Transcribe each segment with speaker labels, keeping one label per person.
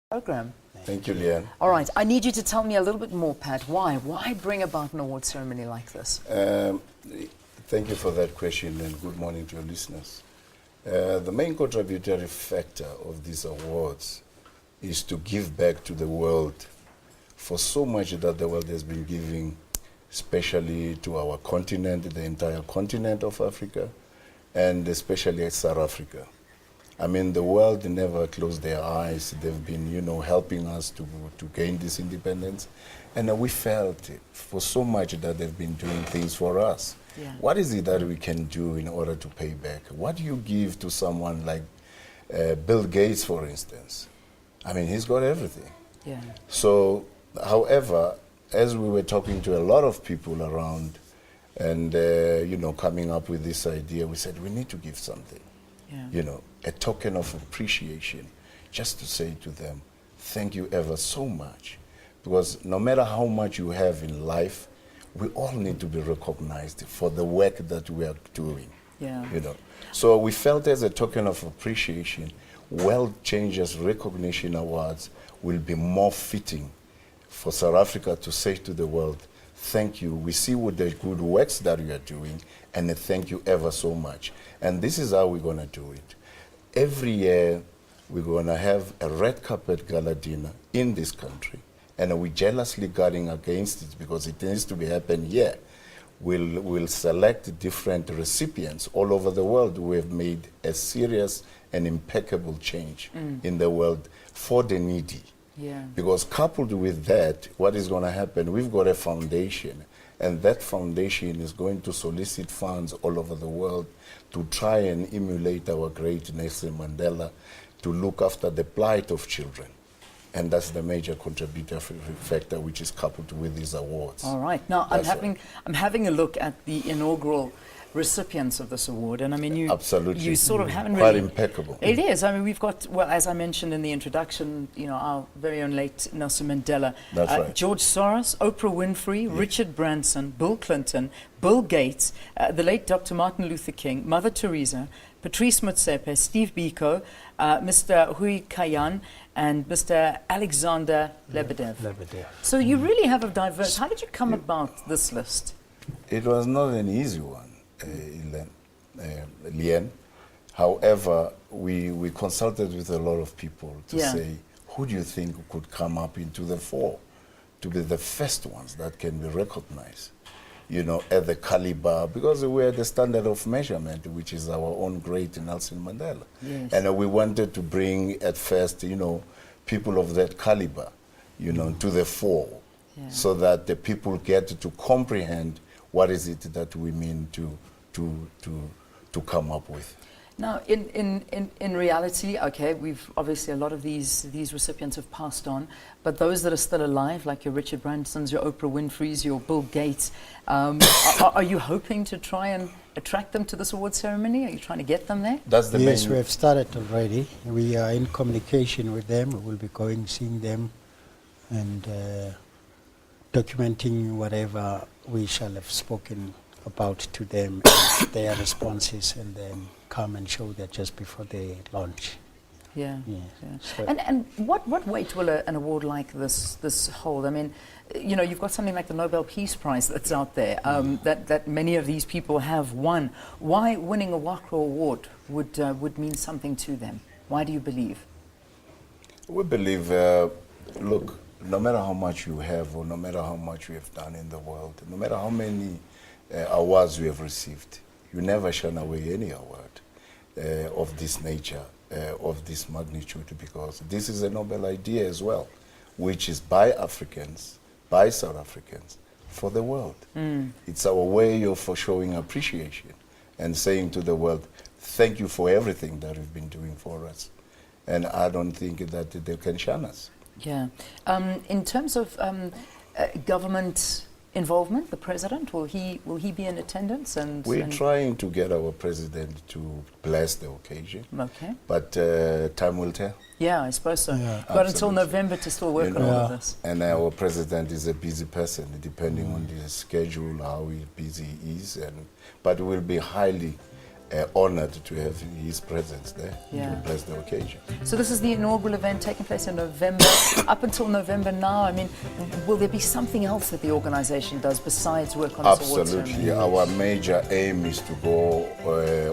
Speaker 1: Program.
Speaker 2: Thank you, Leanne.
Speaker 1: All right, I need you to tell me a little bit more, Pat. Why? Why bring about an award ceremony like this?
Speaker 2: Thank you for that question, and good morning to your listeners. The main contributory factor of these awards is to give back to the world for so much that the world has been giving, especially to our continent, the entire continent of Africa, and especially South Africa. I mean, the world never closed their eyes. They've been, helping us to gain this independence. And we felt it for so much that they've been doing things for us.
Speaker 1: Yeah.
Speaker 2: What is it that we can do in order to pay back? What do you give to someone like Bill Gates, for instance? I mean, he's got everything.
Speaker 1: Yeah.
Speaker 2: So, however, as we were talking to a lot of people around and, coming up with this idea, we said, we need to give something.
Speaker 1: Yeah.
Speaker 2: A token of appreciation, just to say to them, thank you ever so much. Because no matter how much you have in life, we all need to be recognized for the work that we are doing.
Speaker 1: Yeah.
Speaker 2: So we felt as a token of appreciation, World Changers Recognition Awards will be more fitting for South Africa to say to the world, thank you, we see what the good works that you are doing, and thank you ever so much. And this is how we're going to do it. Every year, we're going to have a red carpet gala dinner in this country, and we're jealously guarding against it because it needs to be happening here. We'll select different recipients all over the world who have made a serious and impeccable change in the world for the needy.
Speaker 1: Yeah.
Speaker 2: Because coupled with that, what is going to happen, we've got a foundation, and that foundation is going to solicit funds all over the world to try and emulate our great Nelson Mandela, to look after the plight of children. And that's the major contributor factor which is coupled with these awards.
Speaker 1: All right. Now, I'm having a look at the inaugural recipients of this award, and I mean, you sort of haven't
Speaker 2: quite
Speaker 1: really...
Speaker 2: impeccable.
Speaker 1: It is. I mean, we've got, well, as I mentioned in the introduction, our very own late Nelson Mandela,
Speaker 2: That's right.
Speaker 1: George Soros, Oprah Winfrey,
Speaker 2: Yes.
Speaker 1: Richard Branson, Bill Clinton, Bill Gates, the late Dr. Martin Luther King, Mother Terressa, Patrice Motsepe, Steve Biko, Mr. Hui Kayan, and Mr. Alexander Lebedev. So you really have a diverse... How did you come about this list?
Speaker 2: It was not an easy one, Leanne. However, we consulted with a lot of people to say, who do you think could come up into the fore to be the first ones that can be recognized, at the caliber, because we're the standard of measurement, which is our own great Nelson Mandela.
Speaker 1: Yes.
Speaker 2: And we wanted to bring at first, people of that caliber, to the fore, so that the people get to comprehend what is it that we mean to come up with.
Speaker 1: Now, in reality, okay, we've obviously a lot of these recipients have passed on, but those that are still alive, like your Richard Bransons, your Oprah Winfreys, your Bill Gates, are you hoping to try and attract them to this award ceremony? Are you trying to get them there?
Speaker 2: That's the
Speaker 3: yes,
Speaker 2: main...
Speaker 3: we have started already. We are in communication with them. We will be going, seeing them, and documenting whatever we shall have spoken about to them, and their responses, and then come and show that just before they launch.
Speaker 1: Yeah.
Speaker 3: Yeah.
Speaker 1: So and what weight will an award like this hold? I mean, you've got something like the Nobel Peace Prize that's out there that many of these people have won. Why winning a WCR award would mean something to them? Why do you believe?
Speaker 2: We believe, look, no matter how much you have, or no matter how much you have done in the world, no matter how many awards you have received, you never shun away any award of this nature, of this magnitude, because this is a noble idea as well, which is by Africans, by South Africans, for the world. It's our way of showing appreciation and saying to the world, thank you for everything that you've been doing for us. And I don't think that they can shun us.
Speaker 1: Yeah. In terms of government involvement, the president, will he be in attendance?
Speaker 2: We're trying to get our president to bless the occasion.
Speaker 1: Okay.
Speaker 2: But time will tell.
Speaker 1: Yeah, I suppose so.
Speaker 3: Yeah.
Speaker 1: Got until November to still work on all of this.
Speaker 2: And our president is a busy person, depending on his schedule, how busy he is. But we'll be highly honored to have his presence there
Speaker 1: Yeah.
Speaker 2: to bless the occasion.
Speaker 1: So this is the inaugural event taking place in November. Up until November now, I mean, will there be something else that the organization does besides work on this award
Speaker 2: Absolutely.
Speaker 1: ceremony?
Speaker 2: Our major aim is to go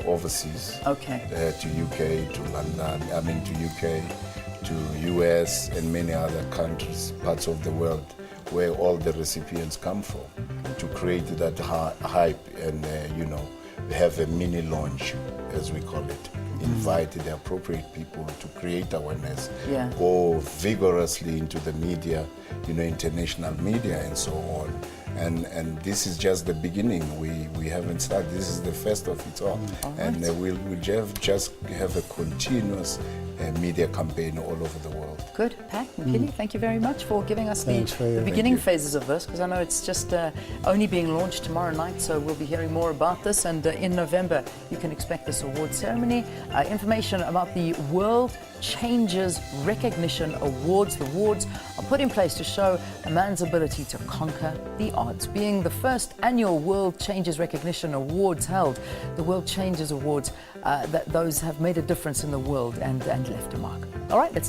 Speaker 2: overseas,
Speaker 1: Okay.
Speaker 2: to UK, to London, to UK, to US and many other countries, parts of the world where all the recipients come from, to create that hype and, have a mini launch, as we call it. Invite the appropriate people to create awareness,
Speaker 1: Yeah.
Speaker 2: go vigorously into the media, international media and so on. And this is just the beginning. We haven't started. This is the first of its own.
Speaker 1: All
Speaker 2: And
Speaker 1: right.
Speaker 2: we'll just have a continuous media campaign all over the world.
Speaker 1: Good. Pat and Kitty, thank you very much for giving us
Speaker 3: Thanks for your-
Speaker 1: the beginning
Speaker 2: Thank you.
Speaker 1: phases of this, because I know it's just only being launched tomorrow night, so we'll be hearing more about this. And in November, you can expect this award ceremony. Information about the World Changes Recognition Awards. The awards are put in place to show a man's ability to conquer the odds. Being the first annual World Changes Recognition Awards held, the World Changes Awards, those have made a difference in the world and left a mark. All right, let's